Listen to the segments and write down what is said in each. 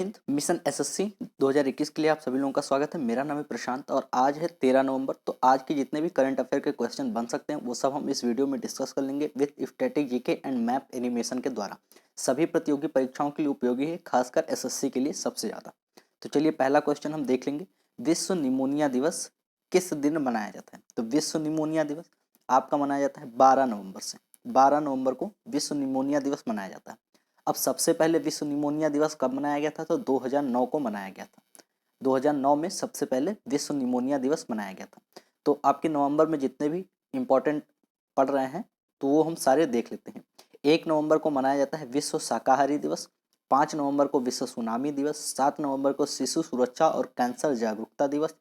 Hind mission SSC 2021 के लिए आप सभी लोगों का स्वागत है। मेरा नाम है प्रशांत और आज है 13 नवंबर। तो आज के जितने भी करंट अफेयर के क्वेश्चन बन सकते हैं वो सब हम इस वीडियो में डिस्कस कर लेंगे with static GK and map animation के द्वारा। सभी प्रतियोगी परीक्षाओं के लिए उपयोगी है, खासकर एसएससी के लिए सबसे ज़्यादा। तो चलिए पहला क्वेश्चन हम देख लेंगे। विश्व निमोनिया दिवस किस दिन मनाया जाता है? तो विश्व निमोनिया दिवस आपका मनाया जाता है 12 नवंबर से। 12 नवंबर को विश्व निमोनिया दिवस मनाया जाता है। अब सबसे पहले विश्व निमोनिया दिवस कब मनाया गया था? तो 2009 को मनाया गया था। 2009 में सबसे पहले विश्व निमोनिया दिवस मनाया गया था। तो आपके नवंबर में जितने भी इम्पोर्टेंट पढ़ रहे हैं तो वो हम सारे देख लेते हैं। 1 नवंबर को मनाया जाता है विश्व शाकाहारी दिवस। 5 नवंबर को विश्व सुनामी दिवस। 7 नवंबर को शिशु सुरक्षा और कैंसर जागरूकता दिवस।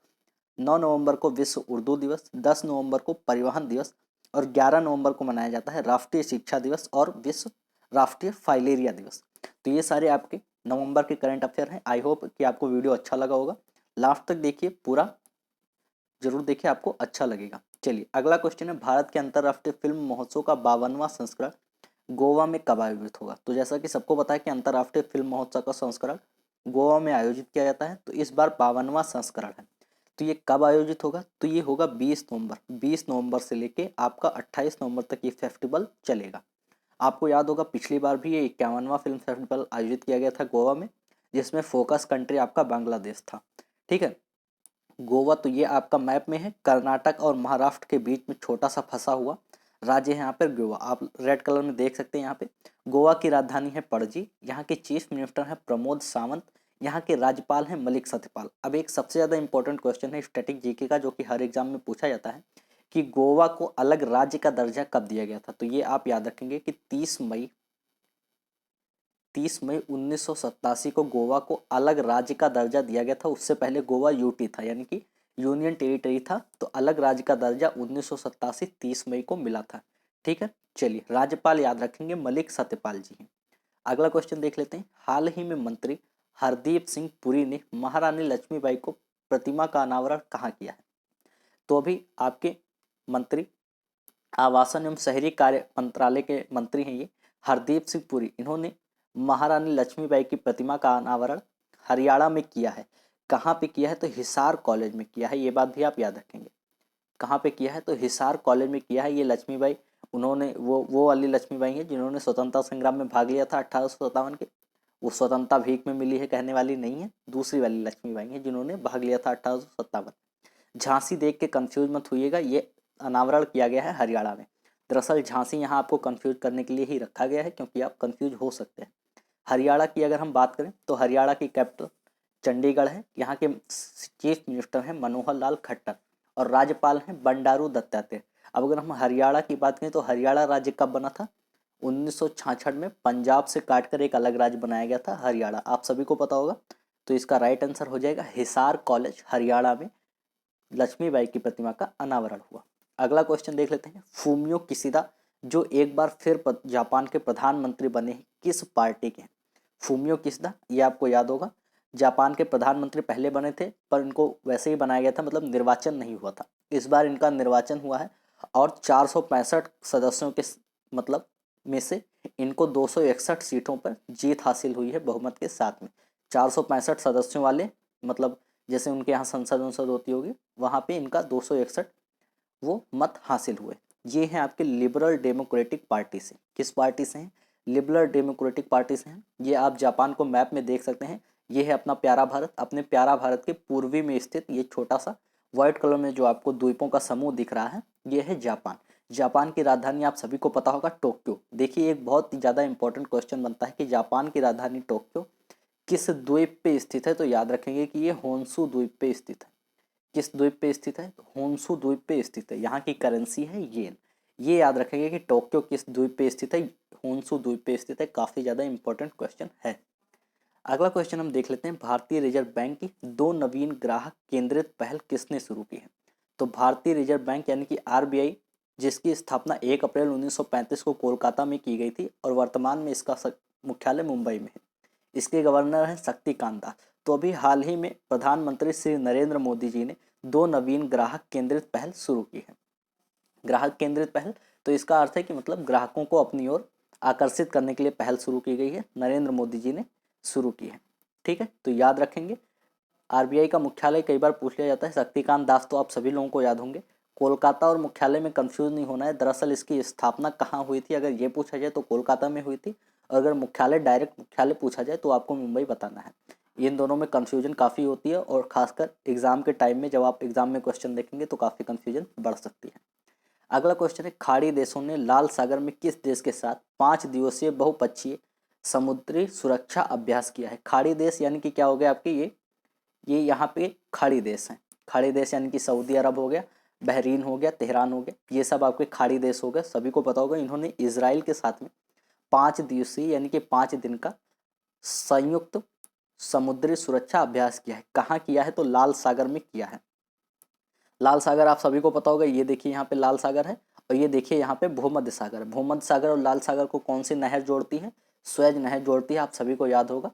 9 नवंबर को विश्व उर्दू दिवस। 10 नवंबर को परिवहन दिवस और 11 नवंबर को मनाया जाता है राष्ट्रीय शिक्षा दिवस और विश्व राष्ट्रीय फाइलेरिया दिवस। तो ये सारे आपके नवंबर के करंट अफेयर हैं। आई होप कि आपको वीडियो अच्छा लगा होगा। लास्ट तक देखिए, पूरा जरूर देखिए, आपको अच्छा लगेगा। चलिए अगला क्वेश्चन है, भारत के अंतर्राष्ट्रीय फिल्म महोत्सव का 52वां संस्करण गोवा में कब आयोजित होगा? तो जैसा कि सबको पता है कि अंतर्राष्ट्रीय फिल्म महोत्सव का संस्करण गोवा में आयोजित किया जाता है। तो इस बार 52वां संस्करण है। तो ये कब आयोजित होगा? तो ये होगा 20 नवंबर। 20 नवंबर से लेके आपका 28 नवंबर तक ये फेस्टिवल चलेगा। आपको याद होगा पिछली बार भी ये 51वां फिल्म फेस्टिवल आयोजित किया गया था गोवा में, जिसमें फोकस कंट्री आपका बांग्लादेश था। ठीक है, गोवा तो ये आपका मैप में है, कर्नाटक और महाराष्ट्र के बीच में छोटा सा फंसा हुआ राज्य है यहाँ पर गोवा। आप रेड कलर में देख सकते हैं यहाँ पे। गोवा की राजधानी है पणजी। यहाँ के चीफ मिनिस्टर हैं प्रमोद सावंत। यहाँ के राज्यपाल हैं मलिक सत्यपाल। अब एक सबसे ज़्यादा इंपॉर्टेंट क्वेश्चन है स्टैटिक जीके का, जो कि हर एग्जाम में पूछा जाता है कि गोवा को अलग राज्य का दर्जा कब दिया गया था? तो ये आप याद रखेंगे कि 30 मई 1987 को गोवा को अलग राज्य का दर्जा दिया गया था। उससे पहले गोवा यूटी था, यानी कि यूनियन टेरिटरी था। तो अलग राज्य का दर्जा 1987 30 मई को मिला था। ठीक है, चलिए राज्यपाल याद रखेंगे मलिक सत्यपाल जी हैं। अगला क्वेश्चन देख लेते हैं। हाल ही में मंत्री हरदीप सिंह पुरी ने महारानी लक्ष्मीबाई को प्रतिमा का अनावरण कहाँ किया है? तो अभी आपके मंत्री आवासन एवं शहरी कार्य मंत्रालय के मंत्री हैं ये हरदीप सिंह पुरी। इन्होंने महारानी लक्ष्मीबाई की प्रतिमा का अनावरण हरियाणा में किया है। कहाँ पे किया है? तो हिसार कॉलेज में किया है। ये बात भी आप याद रखेंगे। कहाँ पे किया है? तो हिसार कॉलेज में किया है। ये लक्ष्मीबाई, उन्होंने वो वाली लक्ष्मीबाई है जिन्होंने स्वतंत्रता संग्राम में भाग लिया था 1857 के। वो स्वतंत्रता भीख में मिली है कहने वाली नहीं है, दूसरी वाली लक्ष्मीबाई है जिन्होंने भाग लिया था 1857। झांसी देख के कंफ्यूज मत होइएगा, ये अनावरण किया गया है हरियाणा में। दरअसल झांसी यहाँ आपको कंफ्यूज करने के लिए ही रखा गया है, क्योंकि आप कंफ्यूज हो सकते हैं। हरियाणा की अगर हम बात करें तो हरियाणा की कैपिटल चंडीगढ़ है। यहाँ के चीफ मिनिस्टर हैं मनोहर लाल खट्टर और राज्यपाल हैं बंडारू दत्तात्रेय। अब अगर हम हरियाणा की बात करें तो हरियाणा राज्य कब बना था? 1966 में पंजाब से काटकर एक अलग राज्य बनाया गया था हरियाणा। आप सभी को पता होगा। तो इसका राइट आंसर हो जाएगा हिसार कॉलेज, हरियाणा में लक्ष्मीबाई की प्रतिमा का अनावरण हुआ। अगला क्वेश्चन देख लेते हैं। फूमियो किशिदा जो एक बार फिर जापान के प्रधानमंत्री बने हैं, किस पार्टी के हैं? फूमियो किशिदा, ये आपको याद होगा, जापान के प्रधानमंत्री पहले बने थे पर इनको वैसे ही बनाया गया था, मतलब निर्वाचन नहीं हुआ था। इस बार इनका निर्वाचन हुआ है और 465 सदस्यों के मतलब में से इनको 261 सीटों पर जीत हासिल हुई है बहुमत के साथ में। 465 सदस्यों वाले, मतलब जैसे उनके यहाँ संसद वंसद होती होगी, वहाँ पे इनका 261 वो मत हासिल हुए। ये हैं आपके लिबरल डेमोक्रेटिक पार्टी से। किस पार्टी से हैं? लिबरल डेमोक्रेटिक पार्टी से हैं। ये आप जापान को मैप में देख सकते हैं। ये है अपना प्यारा भारत। अपने प्यारा भारत के पूर्वी में स्थित ये छोटा सा व्हाइट कलर में जो आपको द्वीपों का समूह दिख रहा है, ये है जापान। जापान की राजधानी आप सभी को पता होगा टोक्यो। देखिए एक बहुत ही ज़्यादा इंपॉर्टेंट क्वेश्चन बनता है कि जापान की राजधानी टोक्यो किस द्वीप पे स्थित है? तो याद रखेंगे कि ये होन्सू द्वीप पे स्थित है। किस द्वीप पे स्थित है? होन्सू द्वीप पे स्थित है। यहाँ की करेंसी है येन। ये याद रखेंगे कि टोक्यो किस द्वीप पे स्थित है? होन्सू द्वीप पे स्थित है। काफी ज्यादा इंपॉर्टेंट क्वेश्चन है। अगला क्वेश्चन हम देख लेते हैं। भारतीय रिजर्व बैंक की 2 नवीन ग्राहक केंद्रित पहल किसने शुरू की है? तो भारतीय रिजर्व बैंक यानी कि आरबीआई, जिसकी स्थापना 1 अप्रैल 1935 को कोलकाता में की गई थी और वर्तमान में इसका मुख्यालय मुंबई में है। इसके गवर्नर हैं शक्तिकांत दास। तो अभी हाल ही में प्रधानमंत्री श्री नरेंद्र मोदी जी ने 2 नवीन ग्राहक केंद्रित पहल शुरू की है। ग्राहक केंद्रित पहल, तो इसका अर्थ है कि मतलब ग्राहकों को अपनी ओर आकर्षित करने के लिए पहल शुरू की गई है, नरेंद्र मोदी जी ने शुरू की है। ठीक है, तो याद रखेंगे। आरबीआई का मुख्यालय कई बार पूछ लिया जाता है, शक्तिकांत दास तो आप सभी लोगों को याद होंगे। कोलकाता और मुख्यालय में कंफ्यूज नहीं होना है, दरअसल इसकी स्थापना कहाँ हुई थी, अगर ये पूछा जाए तो कोलकाता में हुई थी, और अगर मुख्यालय डायरेक्ट मुख्यालय पूछा जाए तो आपको मुंबई बताना है। इन दोनों में कन्फ्यूजन काफ़ी होती है, और खासकर एग्जाम के टाइम में जब आप एग्जाम में क्वेश्चन देखेंगे तो काफ़ी कन्फ्यूजन बढ़ सकती है। अगला क्वेश्चन है, खाड़ी देशों ने लाल सागर में किस देश के साथ 5 दिवसीय बहुपक्षीय समुद्री सुरक्षा अभ्यास किया है। खाड़ी देश यानी कि क्या हो गया आपके, ये यहाँ पे खाड़ी देश हैं। खाड़ी देश यानी कि सऊदी अरब हो गया, बहरीन हो गया, तेहरान हो गया, ये सब आपके खाड़ी देश हो गए। सभी को पता होगा, इन्होंने इजराइल के साथ में 5 दिवसीय यानी कि 5 दिन का संयुक्त समुद्री सुरक्षा अभ्यास किया है। कहाँ किया है, तो लाल सागर में किया है। लाल सागर आप सभी को पता होगा, ये देखिए यहाँ पे लाल सागर है, और ये देखिए यहाँ पे भूमध्य सागर है। भूमध्य सागर और लाल सागर को कौन सी नहर जोड़ती है, स्वेज नहर जोड़ती है, आप सभी को याद होगा,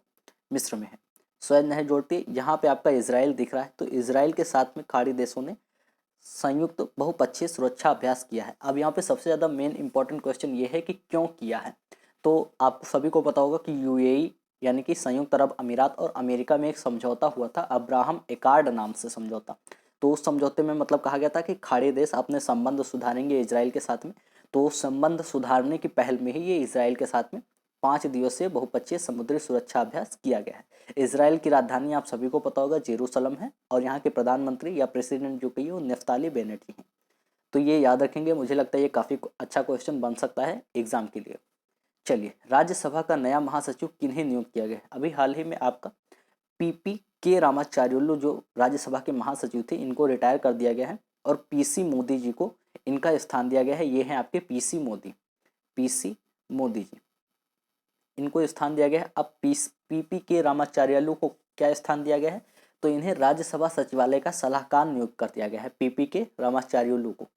मिस्र में है। स्वेज नहर जोड़ती है। यहाँ पे आपका इजराइल दिख रहा है, तो इजराइल के साथ में खाड़ी देशों ने संयुक्त बहुपक्षीय सुरक्षा अभ्यास किया है। अब यहाँ पे सबसे ज़्यादा मेन इंपॉर्टेंट क्वेश्चन ये है कि क्यों किया है। तो आप सभी को पता होगा कि यूएई यानी कि संयुक्त अरब अमीरात और अमेरिका में एक समझौता हुआ था, अब्राहम एकार्ड नाम से समझौता। तो उस समझौते में मतलब कहा गया था कि खाड़ी देश अपने संबंध सुधारेंगे इजराइल के साथ में। तो उस संबंध सुधारने की पहल में ही ये इजराइल के साथ में 5 दिवसीय बहुपक्षीय समुद्री सुरक्षा अभ्यास किया गया है। इजराइल की राजधानी आप सभी को पता होगा जेरूसलम है, और यहाँ के प्रधानमंत्री या प्रेसिडेंट जो कि वो नफ्ताली बेनेट ही हैं। तो ये याद रखेंगे, मुझे लगता है ये काफ़ी अच्छा क्वेश्चन बन सकता है एग्जाम के लिए। चलिए, राज्यसभा का नया महासचिव किन्हें नियुक्त किया गया है। अभी हाल ही में आपका पीपी के रामाचार्युलू जो राज्यसभा के महासचिव थे, इनको रिटायर कर दिया गया है, और पीसी मोदी जी को इनका स्थान दिया गया है। ये हैं आपके पीसी मोदी जी, इनको स्थान दिया गया है। अब पीपी के रामाचार्युलू को क्या स्थान दिया गया है, तो इन्हें राज्यसभा सचिवालय का सलाहकार नियुक्त कर दिया गया है। पीपी के रामाचार्युलू को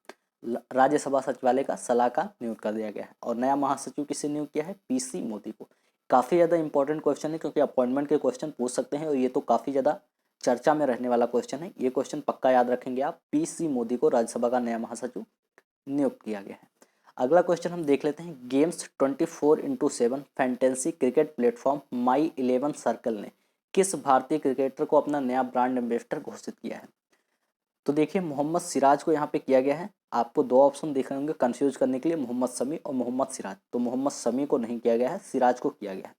राज्यसभा सचिवालय का सलाहकार नियुक्त कर दिया गया है। और नया महासचिव किसे नियुक्त किया है, पीसी मोदी को। काफ़ी ज़्यादा इंपॉर्टेंट क्वेश्चन है, क्योंकि अपॉइंटमेंट के क्वेश्चन पूछ सकते हैं, और ये तो काफ़ी ज़्यादा चर्चा में रहने वाला क्वेश्चन है। ये क्वेश्चन पक्का याद रखेंगे आप, पीसी मोदी को राज्यसभा का नया महासचिव नियुक्त किया गया है। अगला क्वेश्चन हम देख लेते हैं, games 24x7 fantasy cricket platform my 11 circle ने किस भारतीय क्रिकेटर को अपना नया ब्रांड एम्बेसडर घोषित किया है। तो देखिए, मोहम्मद सिराज को यहाँ पे किया गया है। आपको दो ऑप्शन दिख रहे होंगे कंफ्यूज करने के लिए, मोहम्मद शमी और मोहम्मद सिराज। तो मोहम्मद शमी को नहीं किया गया है, सिराज को किया गया है।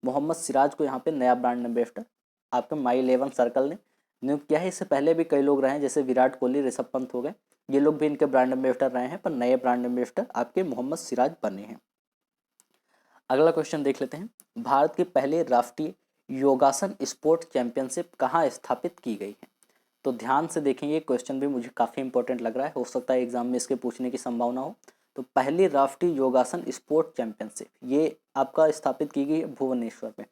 मोहम्मद सिराज को यहाँ पे नया ब्रांड एम्बेसडर आपके माई 11 सर्कल ने नियुक्त किया है। इससे पहले भी कई लोग रहे हैं, जैसे विराट कोहली, ऋषभ पंत हो गए, ये लोग भी इनके ब्रांड एम्बेसडर रहे हैं, पर नए ब्रांड एम्बेसडर आपके मोहम्मद सिराज बने हैं। अगला क्वेश्चन देख लेते हैं, भारत की पहले राष्ट्रीय योगासन स्पोर्ट चैंपियनशिप कहाँ स्थापित की गई है। तो ध्यान से देखें, ये क्वेश्चन भी मुझे काफ़ी इंपॉर्टेंट लग रहा है, हो सकता है एग्जाम में इसके पूछने की संभावना हो। तो पहली राष्ट्रीय योगासन स्पोर्ट चैंपियनशिप ये आपका स्थापित की गई है भुवनेश्वर में।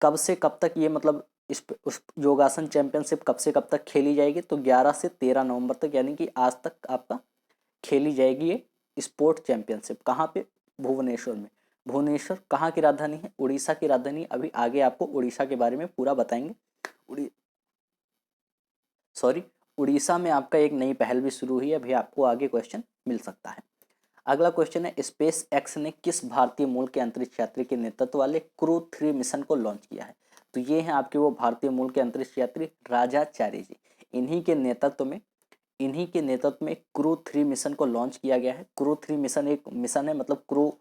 कब से कब तक ये मतलब उस योगासन चैंपियनशिप कब से कब तक खेली जाएगी, तो 11 से 13 नवंबर तक, यानी कि आज तक आपका खेली जाएगी ये स्पोर्ट चैंपियनशिप। कहाँ पे, भुवनेश्वर में। भुवनेश्वर कहाँ की राजधानी है, उड़ीसा की राजधानी। अभी आगे आपको उड़ीसा के बारे में पूरा बताएंगे। उड़ी सॉरी उड़ीसा में आपका एक नई पहल भी शुरू हुई है, अभी आपको आगे क्वेश्चन मिल सकता है। अगला क्वेश्चन है, स्पेस एक्स ने किस भारतीय मूल के अंतरिक्ष यात्री के नेतृत्व वाले क्रू 3 मिशन को लॉन्च किया है। तो ये हैं आपके वो भारतीय मूल के अंतरिक्ष यात्री राजाचार्य जी। इन्हीं के नेतृत्व में क्रू 3 मिशन को लॉन्च किया गया है। क्रू 3 मिशन एक मिशन है, मतलब क्रू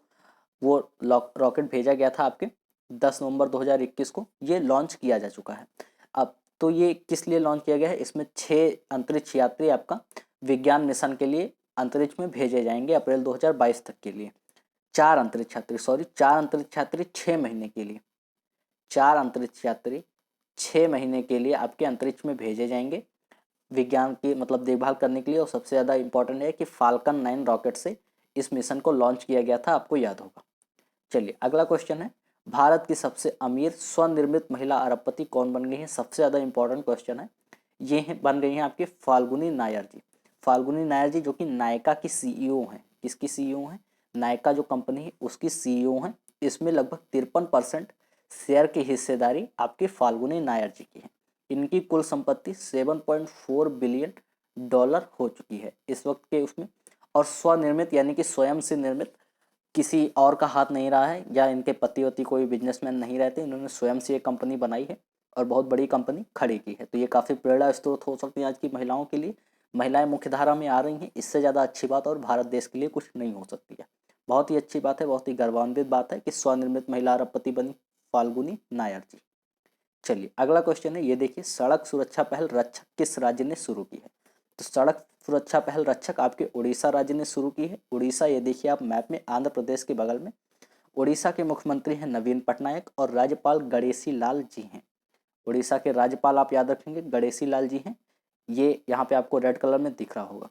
वो रॉकेट भेजा गया था आपके 10 नवंबर 2021 को, ये लॉन्च किया जा चुका है। अब तो ये किस लिए लॉन्च किया गया है, इसमें 6 अंतरिक्ष यात्री आपका विज्ञान मिशन के लिए अंतरिक्ष में भेजे जाएंगे अप्रैल 2022 तक के लिए। 4 अंतरिक्ष यात्री 6 महीने के लिए, 4 अंतरिक्ष यात्री 6 महीने के लिए आपके अंतरिक्ष में भेजे जाएंगे विज्ञान की मतलब देखभाल करने के लिए। और सबसे ज़्यादा इंपॉर्टेंट है कि फाल्कन 9 रॉकेट से इस मिशन को लॉन्च किया गया था, आपको याद होगा। चलिए, अगला क्वेश्चन है, भारत की सबसे अमीर स्वनिर्मित महिला अरबपति कौन बन गई है। सबसे ज़्यादा इंपॉर्टेंट क्वेश्चन है, ये बन गई हैं आपकी फाल्गुनी नायर जी। फाल्गुनी नायर जी जो कि नायका की सीईओ हैं। किसकी सीईओ हैं, नायका जो कंपनी है उसकी सीईओ हैं। इसमें लगभग 53% शेयर की हिस्सेदारी आपकी फाल्गुनी नायर जी की है। इनकी कुल संपत्ति 7.4 बिलियन डॉलर हो चुकी है इस वक्त के उसमें। और स्वनिर्मित यानी कि स्वयं से निर्मित, किसी और का हाथ नहीं रहा है, या इनके पति वति कोई बिजनेसमैन नहीं रहते, इन्होंने स्वयं से ये कंपनी बनाई है। और बहुत बड़ी कंपनी खड़ी की है। तो ये काफ़ी प्रेरणा स्रोत हो सकती है आज की महिलाओं के लिए। महिलाएं मुख्यधारा में आ रही हैं, इससे ज़्यादा अच्छी बात और भारत देश के लिए कुछ नहीं हो सकती है। बहुत ही अच्छी बात है, बहुत ही गौरवान्वित बात है कि स्वनिर्मित महिला अरबपति बनी फाल्गुनी नायर जी। चलिए अगला क्वेश्चन है, ये देखिए, सड़क सुरक्षा पहल रक्षक किस राज्य ने शुरू की है? तो सड़क सुरक्षा पहल रक्षक आपके उड़ीसा राज्य ने शुरू की है। उड़ीसा, ये देखिए आप मैप में, आंध्र प्रदेश के बगल में। उड़ीसा के मुख्यमंत्री हैं नवीन पटनायक और राज्यपाल गणेशी लाल जी हैं। उड़ीसा के राज्यपाल आप याद रखेंगे गणेशी लाल जी हैं। ये यहाँ पे आपको रेड कलर में दिख रहा होगा।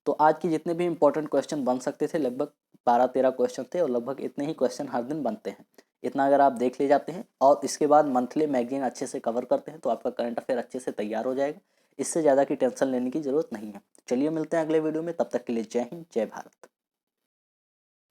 तो आज के जितने भी इंपॉर्टेंट क्वेश्चन बन सकते थे, लगभग 12-13 क्वेश्चन थे और लगभग इतने ही क्वेश्चन हर दिन बनते हैं। इतना अगर आप देख ले जाते हैं और इसके बाद मंथली मैगजीन अच्छे से कवर करते हैं तो आपका करंट अफेयर अच्छे से तैयार हो जाएगा। इससे ज़्यादा की टेंशन लेने की ज़रूरत नहीं है। चलिए मिलते हैं अगले वीडियो में, तब तक के लिए जय हिंद, जय भारत।